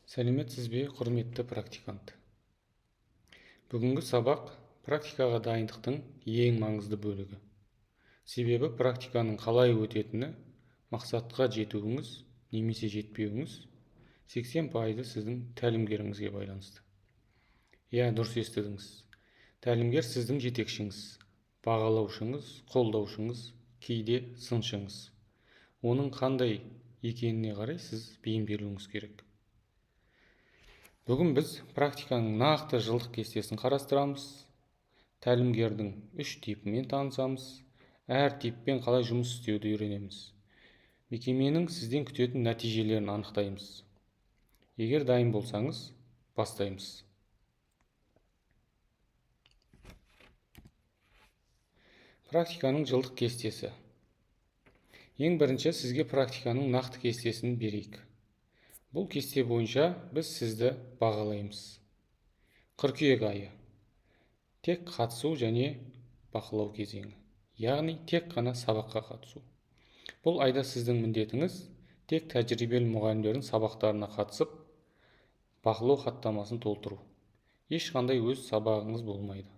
Сәлеметсіз бе, құрметті практикант? Бүгінгі сабақ практикаға дайындықтың ең маңызды бөлігі. Себебі практиканың қалай өтетіні, мақсатқа жетуіңіз немесе жетпеуіңіз 80% сіздің тәлімгеріңізге байланысты. Дұрыс естідіңіз. Тәлімгер сіздің жетекшіңіз, бағалаушыңыз, қолдаушыңыз, кейде сыншыңыз. Оның қандай екеніне қарай сіз бейімделуіңіз керек. Бүгін біз практиканың нақты жылдық кестесін қарастырамыз, тәлімгердің 3 типімен танысамыз, әр типпен қалай жұмыс істеуді үйренеміз. Мекеменің сізден күтетін нәтижелерін анықтаймыз. Егер дайын болсаңыз, бастаймыз. Практиканың жылдық кестесі. Ең бірінші сізге практиканың нақты кестесін берейік. Бұл кесте бойынша біз сізді бағалаймыз. Қыркүйек айы. Тек қатысу және бақылау кезеңі. Яғни тек қана сабаққа қатысу. Бұл айда сіздің міндетіңіз тек тәжірибелі мұғалімдердің сабақтарына қатысып, бақылау хаттамасын толтыру. Ешқандай өз сабағыңыз болмайды.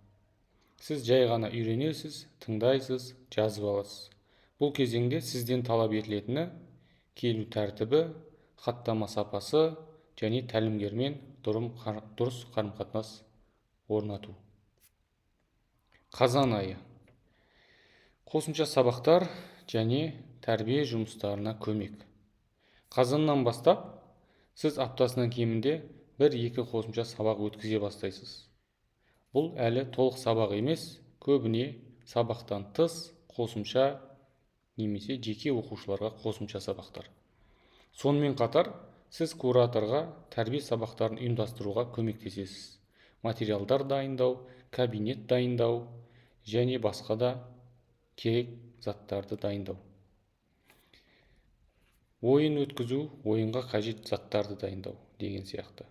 Сіз жай ғана үйренесіз, тыңдайсыз, жазып аласыз. Бұл кезеңде сізден талап етілетіні келу тәртібі, хаттама сапасы және тәлімгермен дұрыс қарым-қатынас орнату. Қазан айы. Қосымша сабақтар және тәрбие жұмыстарына көмек. Қазаннан бастап сіз аптасынан кемінде 1-2 қосымша сабақ өткізе бастайсыз. Бұл әлі толық сабақ емес, көбіне сабақтан тыс қосымша немесе жеке оқушыларға қосымша сабақтар. Сонымен қатар, сіз кураторға тәрбие сабақтарын ұйымдастыруға көмектесесіз. Материалдар дайындау, кабинет дайындау және басқа да керек заттарды дайындау. Ойын өткізу, ойынға қажет заттарды дайындау деген сияқты.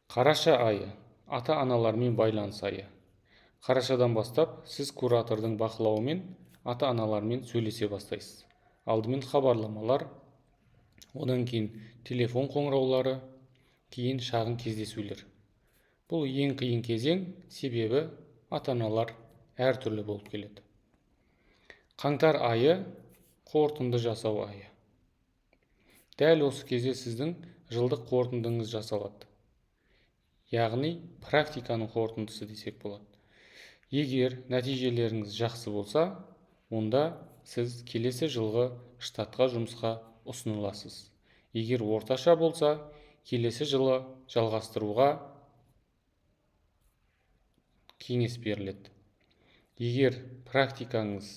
Қараша айы, ата-аналармен байланыс айы. Қарашадан бастап сіз куратордың бақылауымен ата-аналармен сөйлесе бастайсыз. Алдымен хабарламалар, одан кейін телефон қоңыраулары, кейін шағын кездесулер. Бұл ең қиын кезең, себебі ата-аналар әртүрлі болып келеді. Қаңтар айы қорытынды жасау айы. Дәл осы кезде сіздің жылдық қорытындыңыз жасалады. Яғни практиканың қорытындысы десек болады. Егер нәтижелеріңіз жақсы болса, онда сіз келесі жылғы штатқа жұмысқа ұсыныласыз. Егер орташа болса, келесі жылы жалғастыруға кеңес беріледі. Егер практикаңыз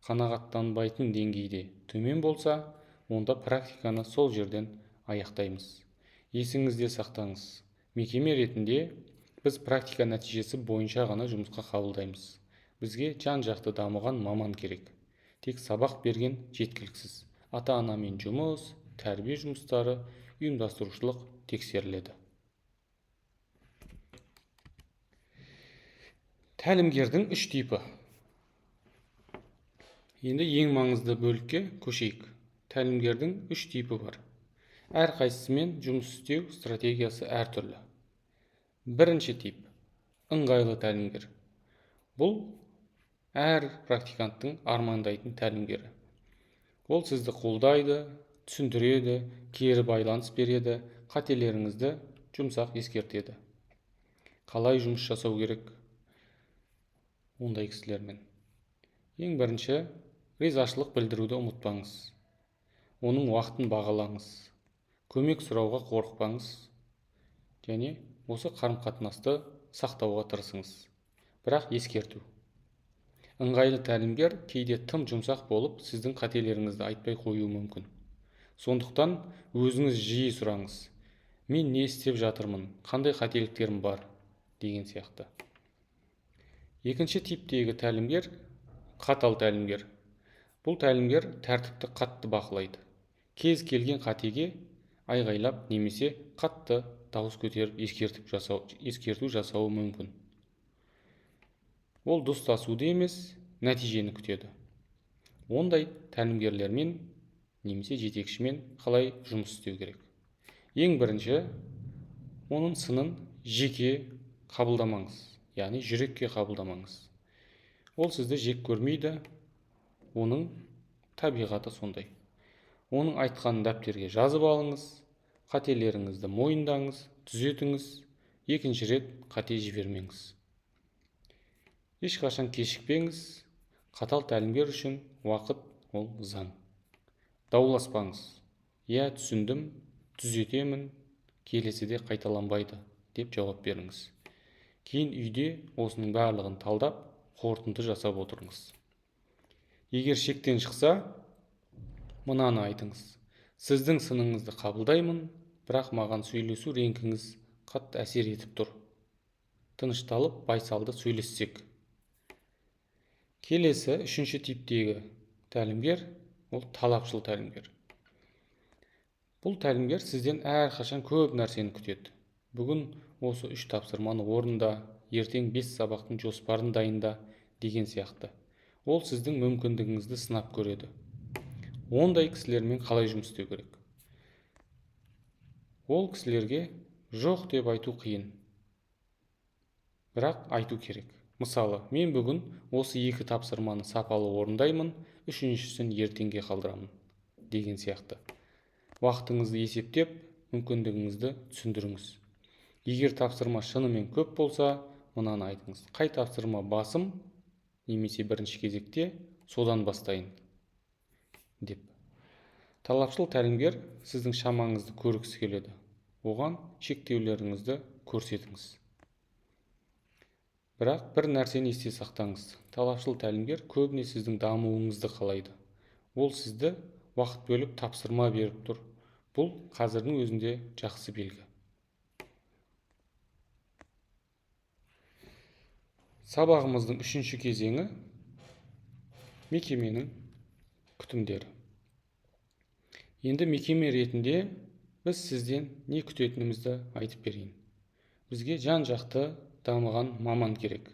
қанағаттанбайтын деңгейде төмен болса, онда практиканы сол жерден аяқтаймыз. Есіңізде сақтаңыз. Мекеме ретінде біз практика нәтижесі бойынша ғана жұмысқа қабылдаймыз. Бізге жан-жақты дамыған маман керек. Тек сабақ берген жеткіліксіз. Ата-анамен жұмыс, тәрбие жұмыстары, ұйымдастырушылық тексеріледі. Тәлімгердің 3 типі. Енді ең маңызды бөлікке көшейік. Тәлімгердің 3 типі бар. Әр қайсысымен жұмыс істеу стратегиясы әртүрлі. Бірінші тип – ыңғайлы тәлімгер. Бұл әр практиканттың армандайтын тәлімгері. Ол сізді қолдайды, түсіндіреді, кері байланыс береді, қателеріңізді жұмсақ ескертеді. Қалай жұмыс жасау керек ондай кісілермен? Ең бірінші, ризашылық білдіруді ұмытпаңыз. Оның уақытын бағалаңыз. Көмек сұрауға қорықпаңыз. Және осы қарым-қатынасты сақтауға тырысыңыз. Бірақ ескерту. Ыңғайлы тәлімгер кейде тым жұмсақ болып, сіздің қателеріңізді айтпай қоюы мүмкін. Сондықтан өзіңіз жиі сұраңыз. Мен не істеп жатырмын, қандай қателіктерім бар, деген сияқты. Екінші типтегі тәлімгер – қатал тәлімгер. Бұл тәлімгер тәртіпті қатты бақылайды. Кез келген қатеге айғайлап немесе қатты дауыс көтеріп ескерту жасауы мүмкін. Ол достасуды емес, нәтижені күтеді. Ондай тәлімгерлермен немесе жетекшімен қалай жұмыс істеу керек? Ең бірінші, оның сынын жеке қабылдамаңыз, яғни жүрекке қабылдамаңыз. Ол сізді жек көрмейді, оның табиғаты сондай. Оның айтқанын дәптерге жазып алыңыз, қателеріңізді мойындаңыз, түзетіңіз, екінші рет қате жібермеңіз. Ешқашан кешікпеңіз, қатал тәлімгер үшін уақыт ол заң. Дауласпаңыз. Я, түсіндім, түзетемін, келесіде қайталанбайды деп жауап беріңіз. Кейін үйде осының барлығын талдап, қорытынды жасап отырыңыз. Егер шектен шықса, мынаны айтыңыз: сіздің сыныңызды қабылдаймын, бірақ маған сөйлесу реңкіңіз қатты әсер етіп тұр. Тынышталып, байсалды сөйлессек. Келесі, үшінші типтегі тәлімгер, ол талапшыл тәлімгер. Бұл тәлімгер сізден әрқашан көп нәрсені күтеді. Бүгін осы 3 тапсырманы орында, ертең 5 сабақтың жоспарын дайында деген сияқты. Ол сіздің мүмкіндігіңізді сынап көреді. Ондай кісілермен қалай жұмыс істеу керек? Ол кісілерге жоқ деп айту қиын, бірақ айту керек. Мысалы, мен бүгін осы 2 тапсырманы сапалы орындаймын, үшіншісін ертеңге қалдырамын деген сияқты. Уақытыңызды есептеп, мүмкіндігіңізді түсіндіріңіз. Егер тапсырма шынымен көп болса, мынаны айтыңыз: қай тапсырма басым, немесе бірінші кезекте содан бастайын деп. Талапшыл тәлімгер сіздің шамаңызды көргісі келеді. Оған шектеулеріңізді көрсетіңіз. Бірақ бір нәрсені есте сақтаңыз: талапшыл тәлімгер көбіне сіздің дамуыңызды қалайды. Ол сізді уақыт бөліп тапсырма беріп тұр. Бұл қазірдің өзінде жақсы белгі. Сабағымыздың үшінші кезеңі мекеменің күтімдері. Енді мекеме ретінде біз сізден не күтетінімізді айтып берейін. Бізге жан-жақты дамыған маман керек.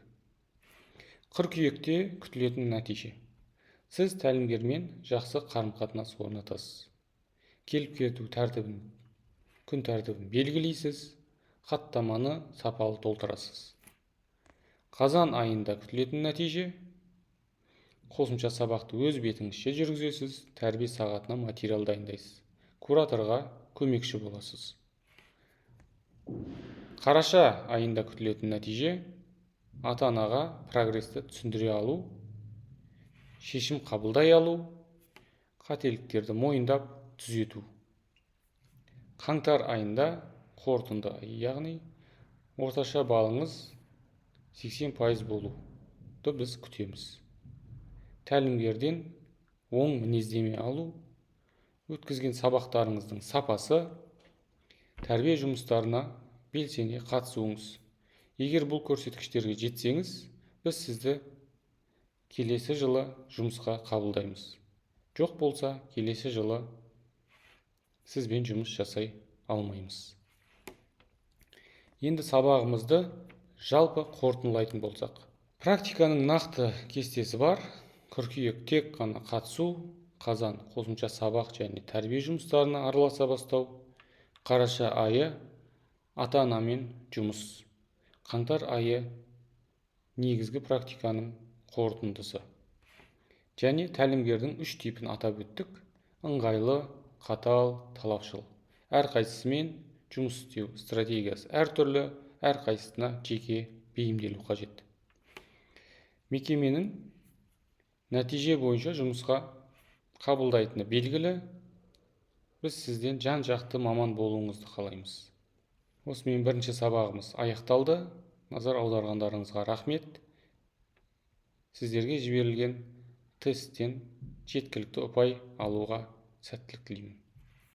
Қыркүйекте күтілетін нәтиже: сіз тәлімгермен жақсы қарым-қатынас орнатасыз. Келіп кету тәртібін, күн тәртібін белгілейсіз, хаттаманы сапалы толтырасыз. Қазан айында күтілетін нәтиже: қосымша сабақты өз бетіңізше жүргізесіз, тәрбие сағатына материал дайындайсыз, кураторға көмекші боласыз. Қараша айында күтілетін нәтиже: ата-анаға прогресті түсіндіре алу, шешім қабылдай алу, қателіктерді мойындап түзету. Қаңтар айында қорытынды, яғни орташа балыңыз 80% болуды біз күтеміз. Тәлімгерден оң мінездеме алу, өткізген сабақтарыңыздың сапасы, тәрбие жұмыстарына белсене қатысуыңыз. Егер бұл көрсеткіштерге жетсеңіз, біз сізді келесі жылы жұмысқа қабылдаймыз. Жоқ болса, келесі жылы сізбен жұмыс жасай алмаймыз. Енді сабағымызды жалпы қорытындылайтын болсақ. Практиканың нақты кестесі бар. Қыркүйек тек қана қатысу, қазан қосымша сабақ және тәрбие жұмыстарына араласа бастау, қараша айы ата-анамен жұмыс, қаңтар айы негізгі практиканың қорытындысы. Және тәлімгердің 3 типін атап өттік: ыңғайлы, қатал, талапшыл. Әрқайсысымен жұмыс істеу стратегиясы әртүрлі, әрқайсысына жеке бейімделу қажет. Мекеменің нәтиже бойынша жұмысқа қабылдайтыны белгілі. Біз сізден жан-жақты маман болуыңызды қалаймыз. Осымен бірінші сабағымыз аяқталды. Назар аударғандарыңызға рахмет. Сіздерге жіберілген тесттен жеткілікті ұпай алуға сәттілік тілеймін.